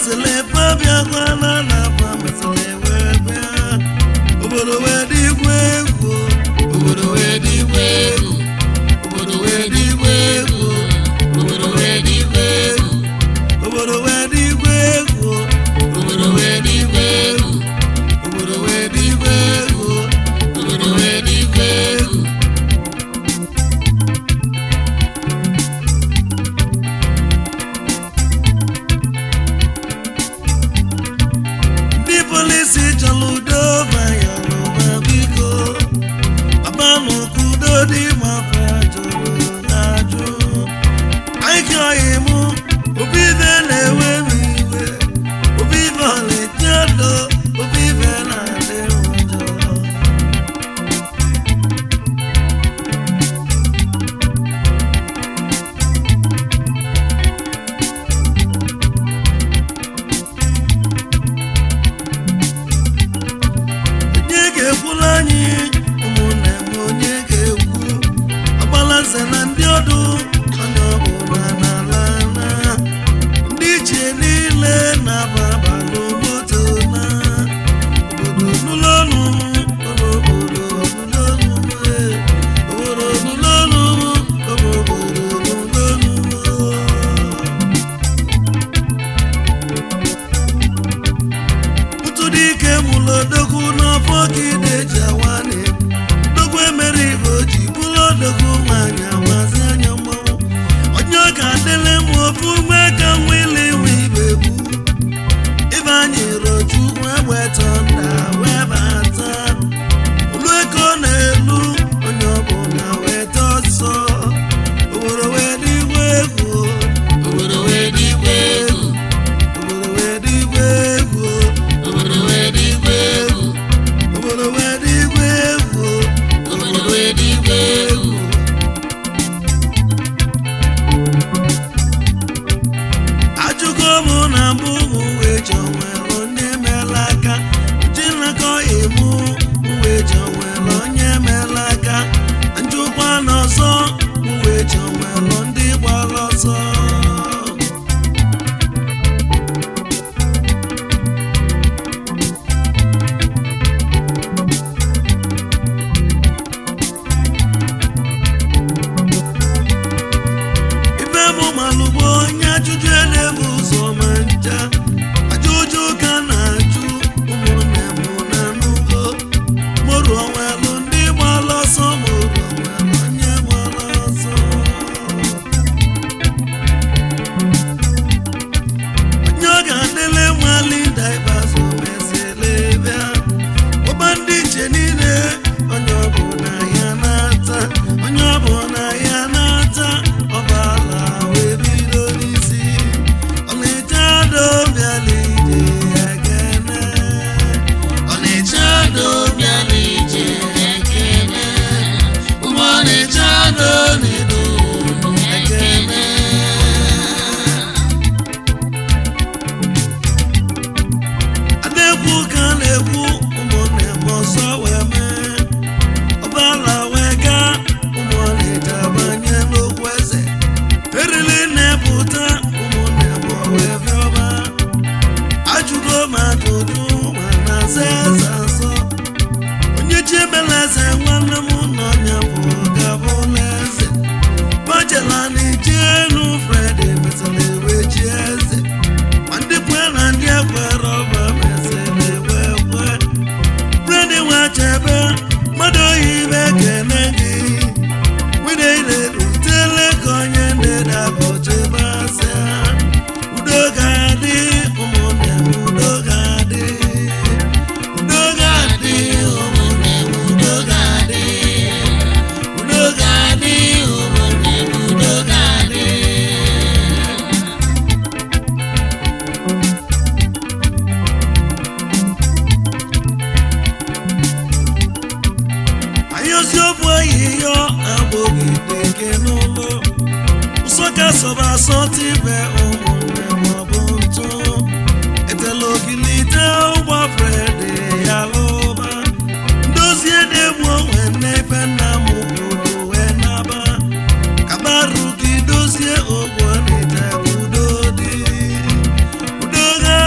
mesele babia kwana na pa mesele webe obodo wedi gwego obodo wedi gwego obodo wedi gwego obodo wedi gwego obodo wedi gwego obodo wedi gwego obodo wedi gwego obodo wedi gwego Polisi jaludo bayalo babiko abanu kudo di mafajo ngaju aiko imu obi vele wemiwe obi vale jado obi vela deojo Fulani umune monye gewu abalanse na ndi odu ando bona lana ndi chelile na baba no moto na obodo nulonu obodo nulonu obodo nulonu obodo nulonu utudike mulodogu no Fogide Jawane Dogwe Meri Boji Bulo Dogu Manya Wazanya Mo Onyoka Dele Mwofu Mweka Mwili Wibebu Ivanyi Roju Wewetonda Webata Ulweko Nelu Onyobo Na Wetoso Obodo Wedi Wegu Obodo Wedi Wegu Obodo Wedi Wegu Obodo Wedi Wegu Obodo wedi gwegu Obodo wedi gwegu Ajugo mu na mbugu wejo nwere onye melaka Jinako imu wejo nwere onye melaka Njukwa n'ọsọ wejo nwere ndị gbara ọsọ Soba soti be umune mabuntu etelogilite ugbo frede yaloba ndozie de mo wene pena mu wenaba kabaru ki dozie ogwo nite udodi udoga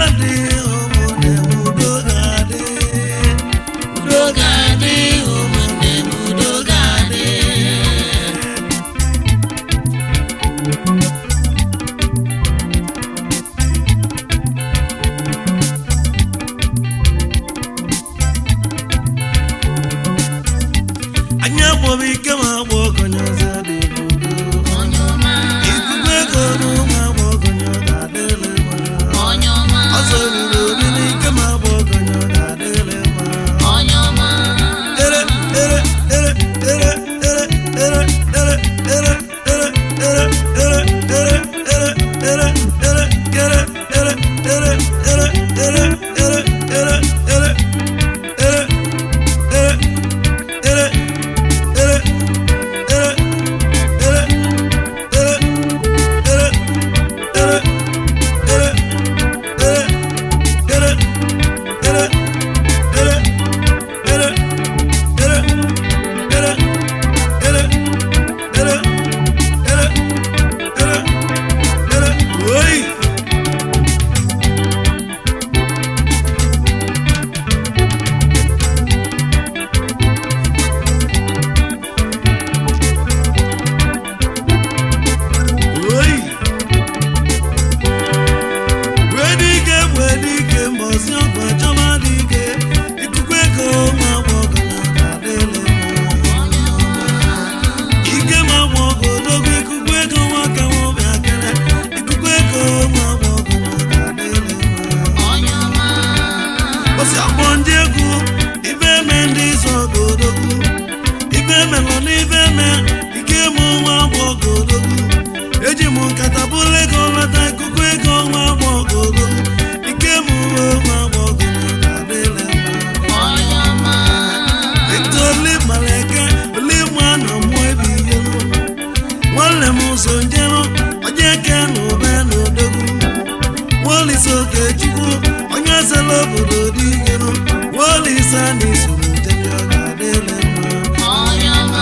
Wolisa Okechukwu onye zela obodo dị iru Wolisa n'isoro jebe ọ ga-adịle mma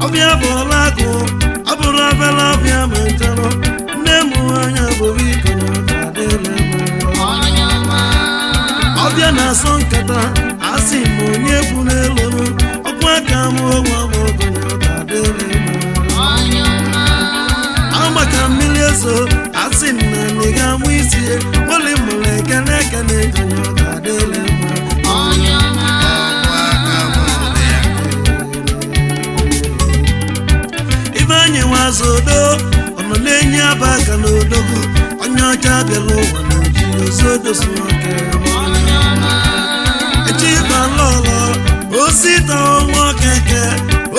ọbịa bụla agụ ọ bụrụ ọbịala ọbịa ma nchọrọ nne m anya bụrụ iko na ọ ga-adịle mma ọbịa na-asọ nkata asị m onye bụ n'elu ọkwa aka m ogwe ọma ogonye ọ ga-adịle mma amaka mmiri ezo asị m na nị ga-amụ isi oli mụrụ ekene ekene egonye ọ ga-adịle mma ibe anyị nwazodo ọnọ na-enye aba aka n'odogwu onye ọcha bịala ụwa na oji ozodosi nwoke echibalọlọ osi tọọ nwa keke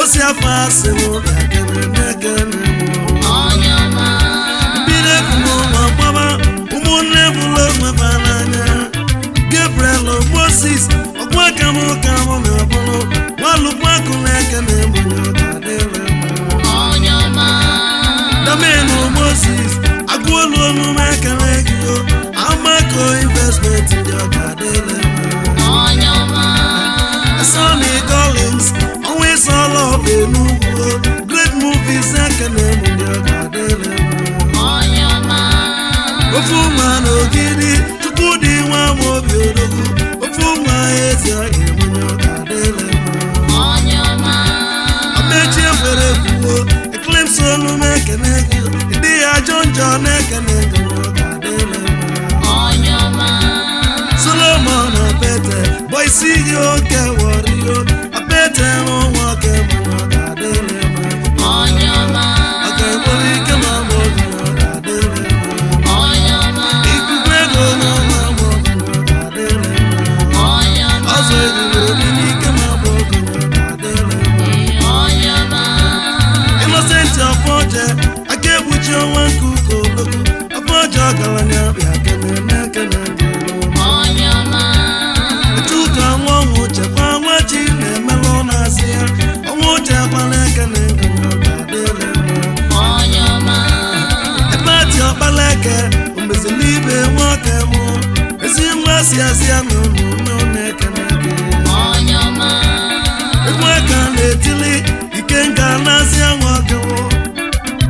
osi afọ asị n'ụka kere n'ekene mmiri ekwumụwa gbaba ụmụnne bụla onweba n'anya Gabriel Moses ọgbaka m ụka mụ na abụrụ nwalụkwakụ na-ekene mụnye ọ ga-adịle mma Damenu Moses agụolu omume ekele gị amako investment ndị ọ ga-adịle mma Sonny Collins ọnwa ịsọla ọba Enugu great movies ekele m ndị ọ ga-adịle mma ofu nwa na ogidi Chukwudị nwa m obi odogwu ofu nwa ezi ọhịa emunye ọ ga-adịle mma amechi ekwere ekwuo eklemso omume ekele gị ndị ya ajọ njọ na-ekele gị ọ ga-adịle mma Solomon Apete boisi gị oke wọrio Apete n'ụwa oke mana ọ ga-adịle mma ọ ga-egboro ike ma ma oge ọ ga-adịle mma ikuku ego n'ụwa ma oge ọ ga-adịle mma ọzọ ejiri obi n'ike ma ma oge ọ ga-adịle mma Innocent Afọje aka egbuchi ọnwa nke ụka ologwu Afọje ọgaranya bịa kene na-ekene Chuka nwa ọnwụ chekwa nwa chi na-emelụ n'azị ya ọnwụ chekwala ekene ọ ga-adịle mma ebe ati ọkpala eke mbezilibe nwoke mụ ezi nwa si asị ya na ụmụ na-ekene gị egwu aka na-etili ike nga na-asị ya nwoke mụ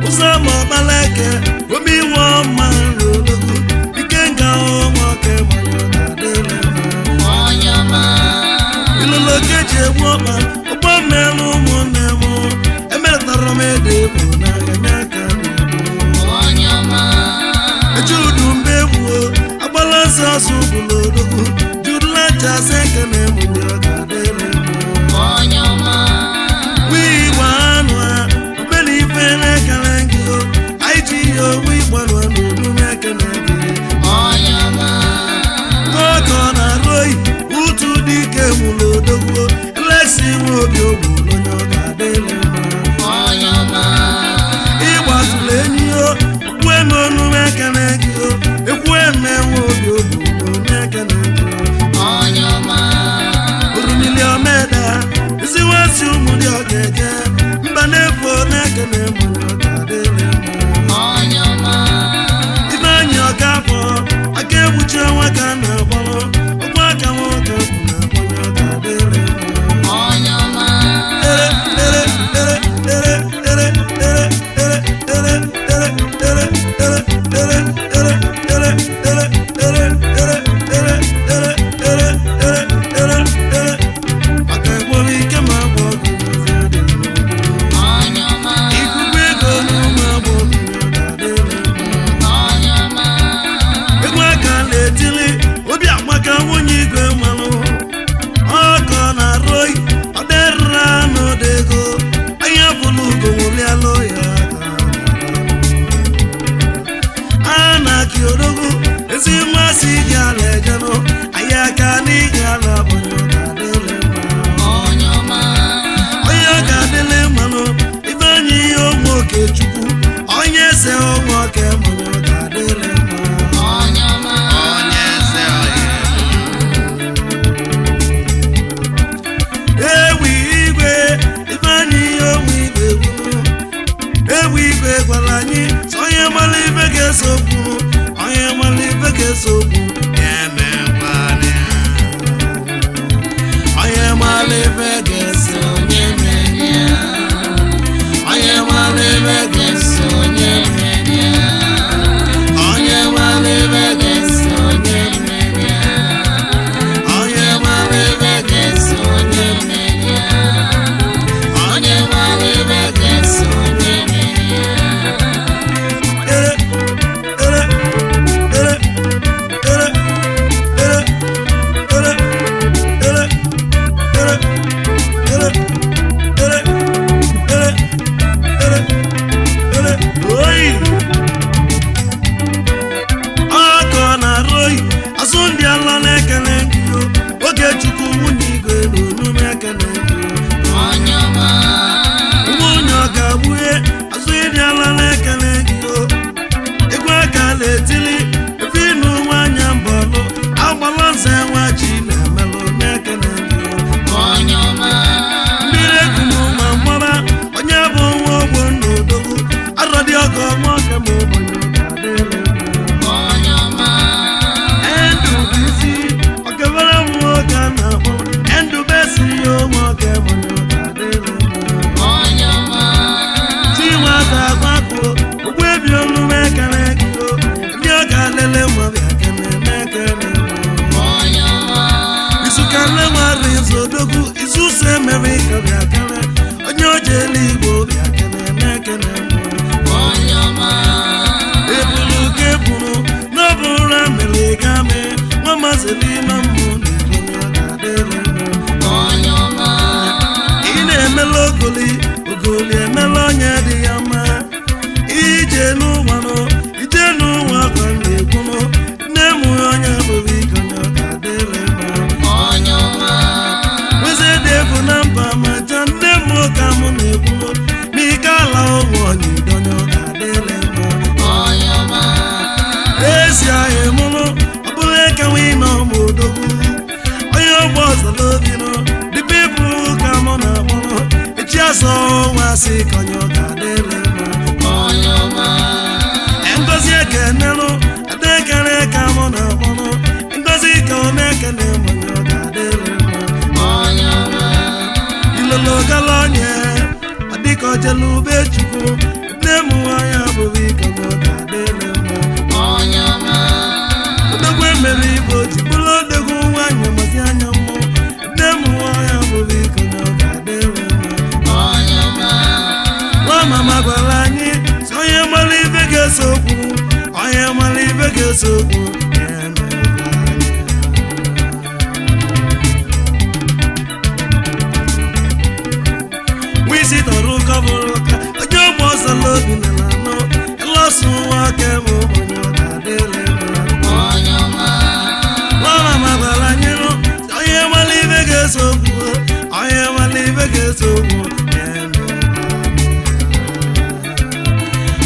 ụzọ ma ọkpala eke obi nwa ọma nri ologwu ike nga nwoke manye ọ ga-adịle mma ilolo keji egwu ọkpa ụgbọ mmerụ ụmụnne m emetara m ede bụ n'anya aka ejudu mbe egbuo agbala nsọ asụ bụla odogwu judula chasị ekene mụ ndị ọ ga-adịle mma wii gba anụ a obere ife na-ekele gị anyị ji ihe owu ịgbalụ n'olu na-ekele gị kọkọ na royi utu dị ike mụrụ odogwu elesi nwe obi ogbu onye ọ ga-adịle mma ịgbatụla enyi okwu eme onu ekele gị ekwu eme nwe obi ogbu onye ekele gị orumili omeda isi nwasi ụmụ dị ọ ga-eje mba na-efu na-ekele mụ ọ ga-adịle mma ibe anyị ọ ga-afọ aka egbuchi ọnwa ka a na-agbalụ ọkwa aka nwoke bụ na agbanye ọ ga-adịle mma aka egboro ike ma agba ọgụ ikuku ego n'ụmụ agba ọgụ ọ ga-adịle egwu aka na-etili obi agbaka nwunye igwe mmanụ ọkọ na royi ọ dịrịra n'odego anya bụlụ ugo nwụrịalụ ya a na-akị odogwu ezi mmasị gị ala ejenụ anyị aka n'ige ala bụrụ ọ ga-adịle mma onye ọ ga-adịle mmanụ ibe anyị ihe ụmụ Okechukwu onye eze ụmụ oke mmanụ ọ ga-adịle mma ewi igwe ibe anyị ihe ụmụ igwe ewu igwe gwara anyị sọ onye mara ibe ga-eso okwu onye mara ibe ga-eso okwu ga-emekwana ya onye mara ibe ga-eso onye mere ya onye mara ibe ga-eso onye mere ya onye mara ibe ga-eso onye mere ya onye mara ibe ga-eso onye mere ya onye mara ibe ga-eso onye mere ya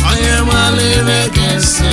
Onye mara ibe ga-eso